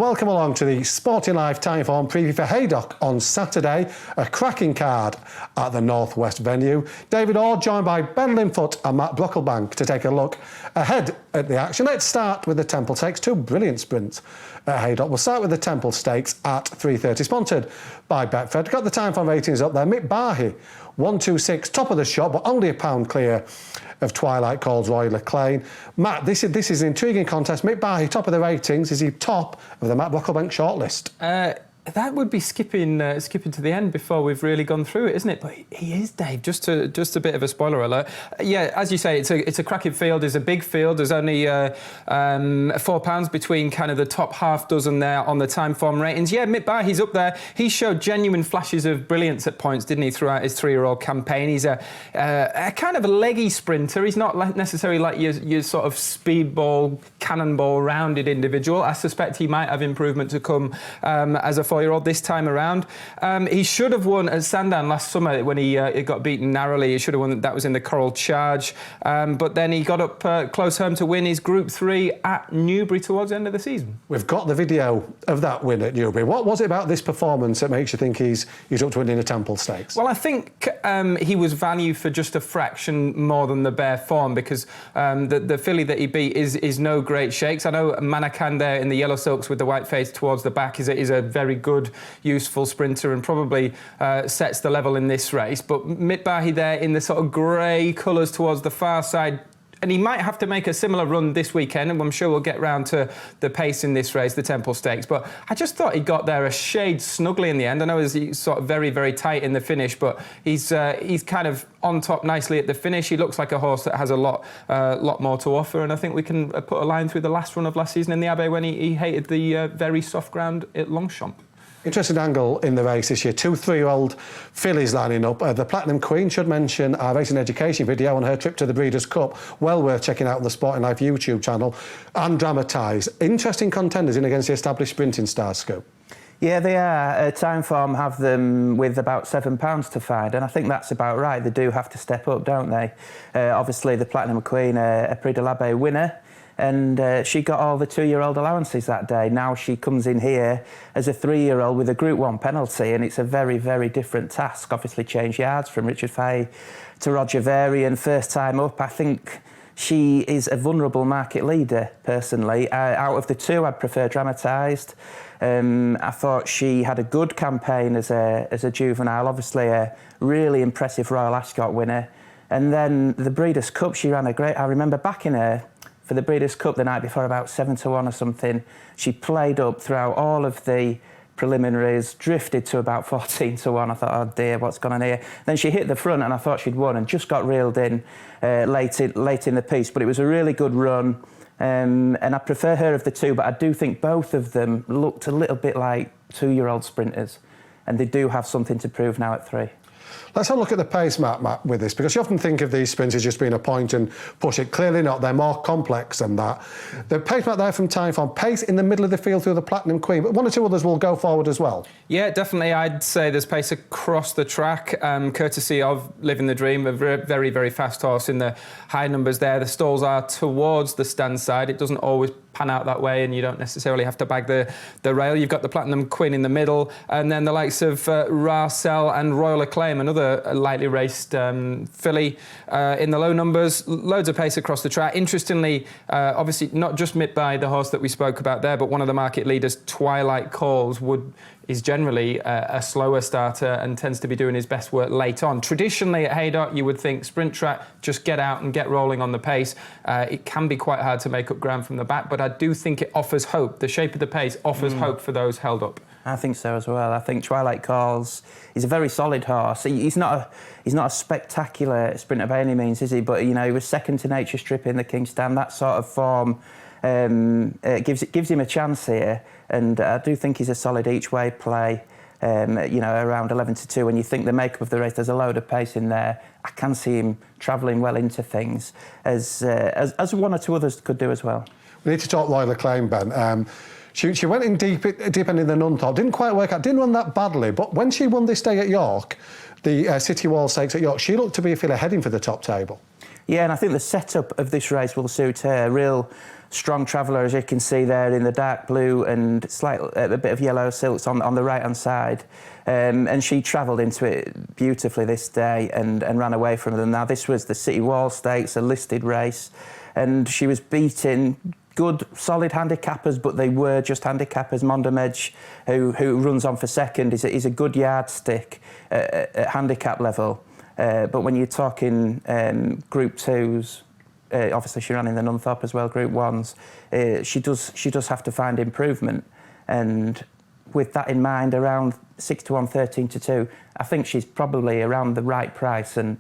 welcome along to the Sporting Life Timeform preview for Haydock on Saturday. A cracking card at the Northwest venue. David Ord joined by Ben Linfoot and Matt Brocklebank to take a look ahead at the action. Let's start with the Temple Stakes. Two brilliant sprints at Haydock. We'll start with the Temple Stakes at 3:30, sponsored by Betfred. Got the Timeform ratings up there. Mick Barhy, 126, top of the shot, but only a pound clear of Twilight Call's Royal Acclaim. Matt, this is an intriguing contest. Mick Barhy, top of the ratings. Is he top of the Matt Brocklebank shortlist? That would be skipping to the end before we've really gone through it, isn't it? But he is, Dave. Just a bit of a spoiler alert. Yeah, as you say, it's a cracking field. It's a big field. There's only £4 between kind of the top half dozen there on the Timeform ratings. Yeah, Mick Barhy's up there. He showed genuine flashes of brilliance at points, didn't he, throughout his three-year-old campaign? He's a kind of a leggy sprinter. He's not necessarily like your sort of speedball, cannonball rounded individual. I suspect he might have improvement to come as a four-year-old this time around. He should have won at Sandown last summer when he got beaten narrowly. He should have won. That was in the Coral Charge. But then he got up close home to win his Group 3 at Newbury towards the end of the season. We've got the video of that win at Newbury. What was it about this performance that makes you think he's up to winning a Temple Stakes? Well, I think he was value for just a fraction more than the bare form, because the filly that he beat is no great shakes. I know Manakan there in the yellow silks with the white face towards the back is a very good, useful sprinter and probably sets the level in this race. But Mick Barhy there in the sort of grey colours towards the far side, and he might have to make a similar run this weekend, and I'm sure we'll get round to the pace in this race, the Temple Stakes. But I just thought he got there a shade snugly in the end. I know he's sort of very, very tight in the finish, but he's kind of on top nicely at the finish. He looks like a horse that has a lot more to offer, and I think we can put a line through the last run of last season in the Abbey when he hated the very soft ground at Longchamp. Interesting angle in the race this year. Two 3-year-old fillies lining up. The Platinum Queen should mention our racing education video on her trip to the Breeders' Cup. Well worth checking out on the Sporting Life YouTube channel. And dramatised. Interesting contenders in against the established sprinting stars, Scoop. Yeah, they are. Timeform have them with about £7 to find, and I think that's about right. They do have to step up, don't they? Obviously, the Platinum Queen, a Prix de l'Abbey winner, and she got all the 2-year-old allowances that day. Now she comes in here as a 3-year-old with a Group 1 penalty, and it's a very, very different task. Obviously changed yards from Richard Fahey to Roger Varian, first time up. I think she is a vulnerable market leader, personally. Out of the two, I'd prefer dramatised. I thought she had a good campaign as a juvenile, obviously a really impressive Royal Ascot winner. And then the Breeders' Cup, she ran a great... I remember backing her for the Breeders' Cup the night before, about 7-1 or something. She played up throughout all of the preliminaries, drifted to about 14-1. I thought, oh dear, what's gone on here? Then she hit the front and I thought she'd won and just got reeled in late in the piece. But it was a really good run. And I prefer her of the two, but I do think both of them looked a little bit like 2-year-old sprinters. And they do have something to prove now at 3. Let's have a look at the pace, Matt, with this, because you often think of these sprints as just being a point and push it. Clearly not. They're more complex than that. The pace, Matt, there from Timeform, pace in the middle of the field through the Platinum Queen, but one or two others will go forward as well. Yeah, definitely. I'd say there's pace across the track, courtesy of Living the Dream, a very, very fast horse in the high numbers there. The stalls are towards the stand side. It doesn't always pan out that way, and you don't necessarily have to bag the rail. You've got the Platinum Queen in the middle, and then the likes of Rarcel and Royal Acclaim, another lightly raced filly in the low numbers. Loads of pace across the track. Interestingly, obviously not just Mick Barhy, the horse that we spoke about there, but one of the market leaders, Twilight Calls, is generally a slower starter and tends to be doing his best work late on. Traditionally at Haydock, you would think sprint track, just get out and get rolling on the pace. It can be quite hard to make up ground from the back, but I do think it offers hope. The shape of the pace offers hope for those held up. I think so as well. I think Twilight Calls is a very solid horse. He's not a spectacular sprinter by any means, is he? But you know, he was second to Nature Strip in the King's Stand. That sort of form gives him a chance here, and I do think he's a solid each-way play. You know, around 11-2. When you think the makeup of the race, there's a load of pace in there. I can see him travelling well into things, as one or two others could do as well. We need to talk Royal Acclaim, Ben. She went in deep end in the non-top, didn't quite work out, didn't run that badly, but when she won this day at York, the City Wall Stakes at York, she looked to be a filler heading for the top table. Yeah, and I think the setup of this race will suit her. Real Strong Traveller, as you can see there in the dark blue and a bit of yellow silks on the right-hand side. And she travelled into it beautifully this day and ran away from them. Now, this was the City Wall Stakes, a listed race, and she was beating good, solid handicappers, but they were just handicappers. Mondamedge, who runs on for second, is a good yardstick at handicap level. But when you're talking Group 2s, obviously she ran in the Linfoot as well, Group 1s, she does have to find improvement. And with that in mind, around 6-1, 13-2, I think she's probably around the right price. And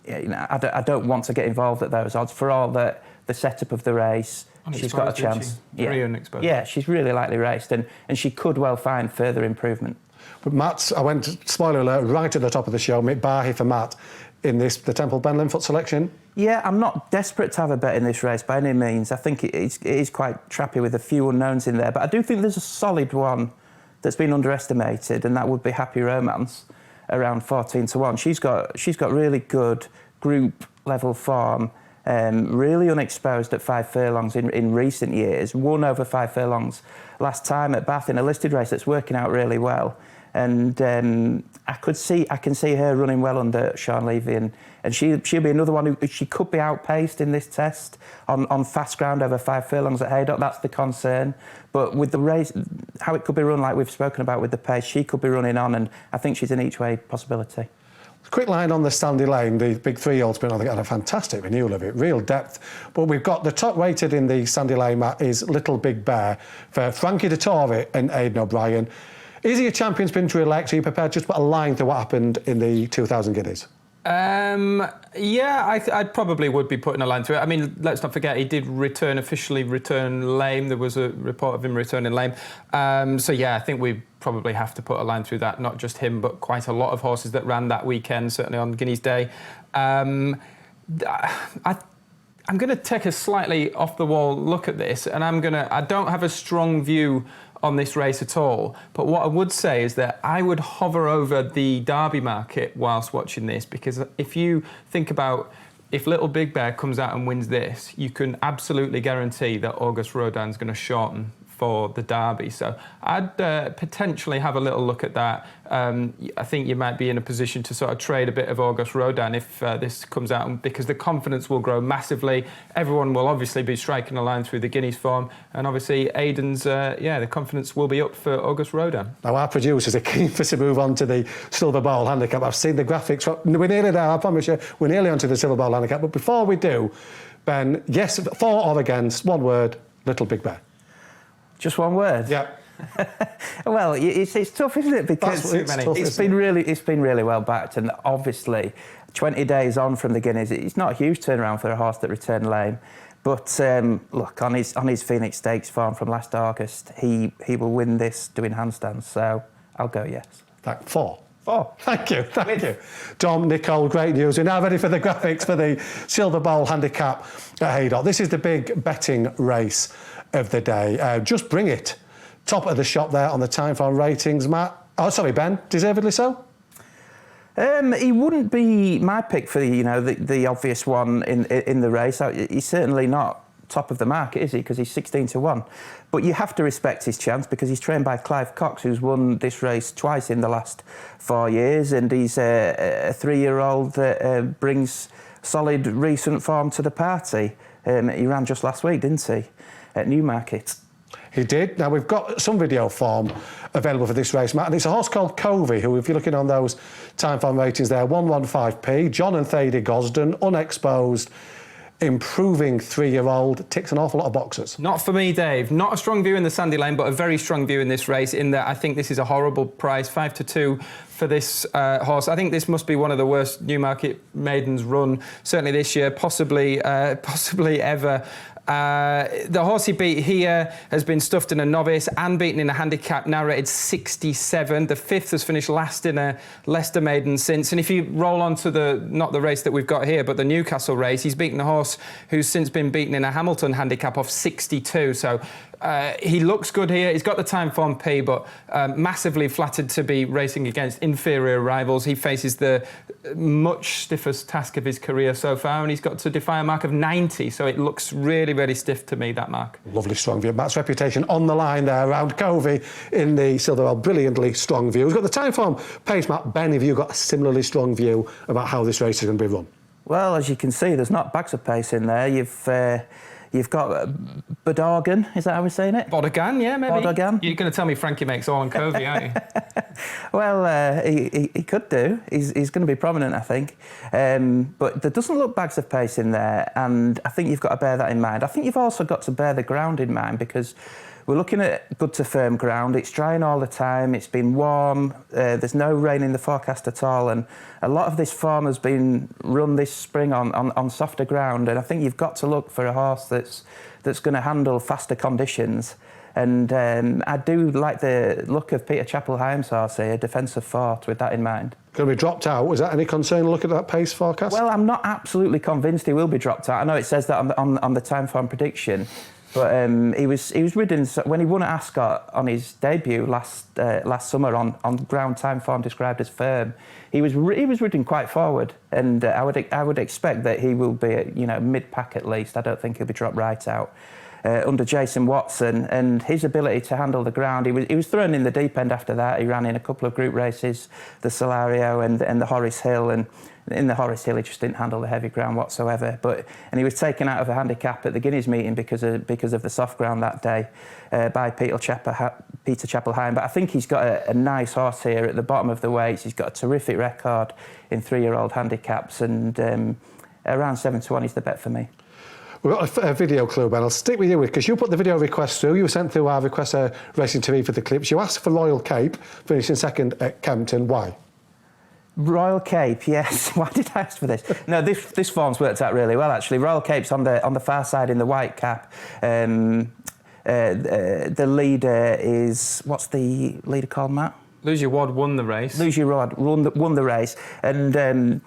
I don't want to get involved at those odds for all the setup of the race. She's got a chance. Very unexposed. Yeah, she's really lightly raced, and she could well find further improvement. But Matt, I went, spoiler alert, right at the top of the show, Mick Barhy for Matt in the Temple Ben Linfoot selection. Yeah, I'm not desperate to have a bet in this race by any means. I think it is quite trappy with a few unknowns in there, but I do think there's a solid one that's been underestimated, and that would be Happy Romance, around 14-1. She's got really good group level form. Really unexposed at 5 furlongs in recent years. Won over 5 furlongs last time at Bath in a listed race that's working out really well. And I can see her running well under Sean Levy, and she'll be another one who she could be outpaced in this test on fast ground over 5 furlongs at Haydock. That's the concern. But with the race, how it could be run, like we've spoken about with the pace, she could be running on, and I think she's an each way possibility. Quick line on the Sandy Lane, the big 3-year-old's been on. They got a fantastic renewal of it, real depth. But we've got the top rated in the Sandy Lane, Matt, is Little Big Bear for Frankie Dettori and Aidan O'Brien. Is he a champion sprinter elect? Are you prepared to just put a line to what happened in the 2000 Guineas? Yeah, I probably would be putting a line through it. I mean, let's not forget he did officially return lame. There was a report of him returning lame. So yeah, I think we probably have to put a line through that. Not just him, but quite a lot of horses that ran that weekend, certainly on Guineas Day. I'm going to take a slightly off the wall look at this, and I don't have a strong view on this race at all, but what I would say is that I would hover over the Derby market whilst watching this, because if you think about if Little Big Bear comes out and wins this, you can absolutely guarantee that August Rodin's going to shorten for the Derby. So I'd potentially have a little look at that. I think you might be in a position to sort of trade a bit of August Rodin if this comes out, because the confidence will grow massively. Everyone will obviously be striking a line through the Guineas form, and obviously Aidan's, the confidence will be up for August Rodin. Now, our producers are keen for us to move on to the Silver Bowl Handicap. I've seen the graphics. We're nearly there, I promise you. We're nearly onto the Silver Bowl Handicap. But before we do, Ben, yes, for or against, one word, Little Big Bear. Just one word? Yeah. Well, it's tough, isn't it? Because it's been really well backed, and obviously 20 days on from the Guineas, it's not a huge turnaround for a horse that returned lame. But look, on his Phoenix Stakes form from last August, he will win this doing handstands. So I'll go yes. Four. Thank you. Thank you. Dom, Nicole, great news. We're now ready for the graphics for the Silver Bowl Handicap at Haydock. This is the big betting race of the day. Just bring it. Top of the shop there on the time form ratings, Matt. Oh, sorry, Ben. Deservedly so? He wouldn't be my pick for the obvious one in the race. He's certainly not top of the market, is he? Because he's 16-1. But you have to respect his chance, because he's trained by Clive Cox, who's won this race twice in the last 4 years, and he's a 3-year-old that brings solid recent form to the party. He ran just last week, didn't he, at Newmarket? He did. Now, we've got some video form available for this race, Matt, and it's a horse called Covey, who, if you're looking on those time form ratings there, 115p, John and Thady Gosden, unexposed, improving 3-year-old, ticks an awful lot of boxes. Not for me, Dave. Not a strong view in the Sandy Lane, but a very strong view in this race, in that I think this is a horrible price, 5-2 for this horse. I think this must be one of the worst Newmarket maidens run, certainly this year, possibly ever. The horse he beat here has been stuffed in a novice and beaten in a handicap, now rated 67. The fifth has finished last in a Leicester maiden since. And if you roll on to not the race that we've got here, but the Newcastle race, he's beaten a horse who's since been beaten in a Hamilton handicap of 62. So He looks good here. He's got the time form P, but massively flattered to be racing against inferior rivals. He faces the much stiffest task of his career so far, and he's got to defy a mark of 90, so it looks really, really stiff to me, that mark. Lovely strong view. Matt's reputation on the line there around Covey in the Silverwell. Brilliantly strong view. He's got the time form pace, Matt. Ben, have you got a similarly strong view about how this race is going to be run? Well, as you can see, there's not bags of pace in there. You've got Bodargan, is that how we're saying it? Bodargan, yeah, maybe. Bodargan. You're going to tell me Frankie makes all on Covey, aren't you? Well, he could do. He's going to be prominent, I think. But there doesn't look bags of pace in there, and I think you've got to bear that in mind. I think you've also got to bear the ground in mind, because we're looking at good to firm ground. It's drying all the time. It's been warm. There's no rain in the forecast at all. And a lot of this form has been run this spring on softer ground. And I think you've got to look for a horse that's going to handle faster conditions. And I do like the look of Peter Chapel-Hyam's horse here, defensive fort, with that in mind. Going to be dropped out? Is that any concern looking at that pace forecast? Well, I'm not absolutely convinced he will be dropped out. I know it says that on the time form prediction. But he was ridden when he won at Ascot on his debut last summer on ground time form described as firm. He was ridden quite forward, and I would expect that he will be mid pack at least. I don't think he'll be dropped right out. Under Jason Watson and his ability to handle the ground, he was thrown in the deep end after that. He ran in a couple of group races, the Solario and the Horace Hill, and in the Horace Hill he just didn't handle the heavy ground whatsoever. And he was taken out of a handicap at the Guineas meeting because of the soft ground that day by Peter Chapel-Hyam. But I think he's got a nice horse here at the bottom of the weights. He's got a terrific record in 3-year-old handicaps, and around 7-1 is the bet for me. We've got a video clue, Ben. I'll stick with you because you put the video request through. You were sent through our request Racing TV for the clips. You asked for Royal Cape, finishing second at Kempton. Why? Royal Cape, yes. Why did I ask for this? No, this form's worked out really well, actually. Royal Cape's on the far side in the white cap. The leader is... What's the leader called, Matt? Lose Your Wad won the race. Lose Your Wad won the race. And...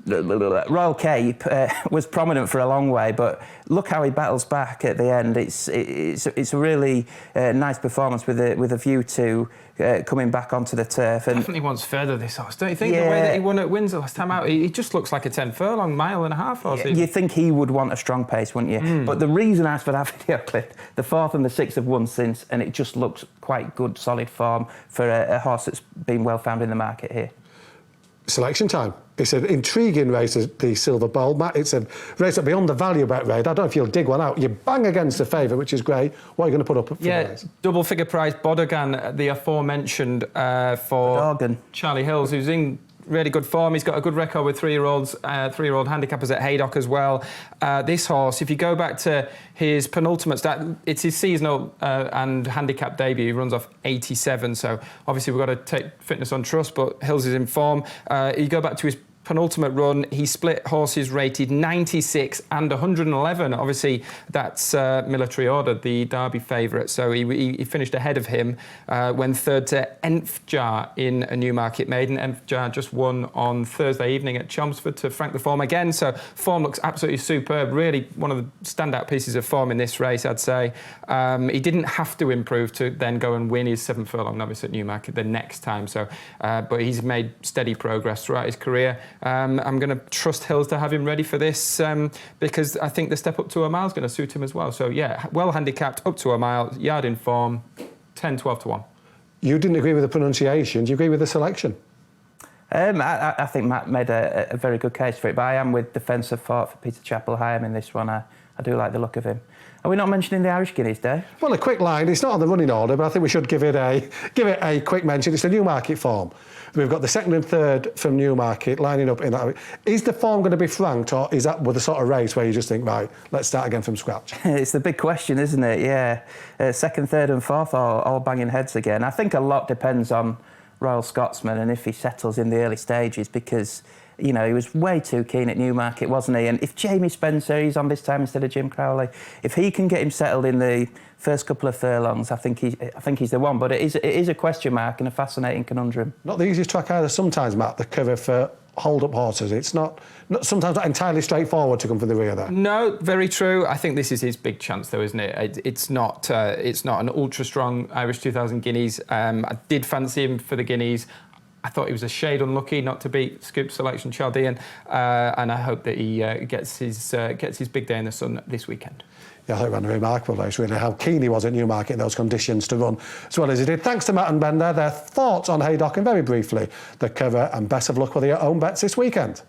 Royal Cape was prominent for a long way, but look how he battles back at the end. It's a really nice performance with a view to coming back onto the turf. And definitely wants further, this horse, don't you think? Yeah. The way that he won at Windsor last time out, he just looks like a 10 furlong, mile and a half horse. You think he would want a strong pace, wouldn't you? But the reason I asked for that video clip, the 4th and the 6th have won since, and it just looks quite good, solid form for a horse that's been well found in the market here. Selection time. It's an intriguing race, the Silver Bowl, Matt. It's a race that beyond the value bet rate. I don't know if you'll dig one out. You bang against the favourite, which is great. What are you going to put up for the race? Double figure price, Bodargan, the aforementioned for Bodargan. Charlie Hills, who's in really good form. He's got a good record with 3-year-old handicappers at Haydock as well. This horse, if you go back to his penultimate start, it's his seasonal and handicap debut. He runs off 87, so obviously we've got to take fitness on trust, but Hills is in form. You go back to his penultimate run, he split horses rated 96 and 111. Obviously, that's Military Order, the Derby favourite. So he finished ahead of him, went third to Enfjar in a Newmarket maiden. Enfjar just won on Thursday evening at Chelmsford to frank the form again. So form looks absolutely superb. Really one of the standout pieces of form in this race, I'd say. He didn't have to improve to then go and win his 7 furlong novice at Newmarket the next time. So, but he's made steady progress throughout his career. I'm going to trust Hills to have him ready for this because I think the step up to a mile is going to suit him as well. So, yeah, well handicapped, up to a mile, yard in form, 10, 12 to 1. You didn't agree with the pronunciation. Do you agree with the selection? I think Matt made a very good case for it, but I am with defensive fort for Peter Chapel-Hyam in this one. I do like the look of him. Are we not mentioning the Irish Guineas, Dave? Well, a quick line. It's not on the running order, but I think we should give it a quick mention. It's the Newmarket form. We've got the 2nd and 3rd from Newmarket lining up in that. Is the form going to be franked, or is that with the sort of race where you just think, right, let's start again from scratch? It's the big question, isn't it? Yeah. 2nd, 3rd and 4th all banging heads again. I think a lot depends on Royal Scotsman and if he settles in the early stages, because he was way too keen at Newmarket, wasn't he? And if Jamie Spencer, he's on this time instead of Jim Crowley, if he can get him settled in the first couple of furlongs, I think he's the one. But it is a question mark and a fascinating conundrum. Not the easiest track either sometimes, Matt, the cover for hold-up horses. It's not sometimes not entirely straightforward to come from the rear there. No, very true. I think this is his big chance, though, isn't it? It's not an ultra-strong Irish 2000 Guineas. I did fancy him for the Guineas. I thought he was a shade unlucky not to beat Scoop Selection Chaldean, and I hope that he gets his big day in the sun this weekend. Yeah, I thought it ran a remarkable race, really, how keen he was at Newmarket in those conditions to run as well as he did. Thanks to Matt and Ben there. Their thoughts on Haydock, and very briefly, the cover, and best of luck with your own bets this weekend.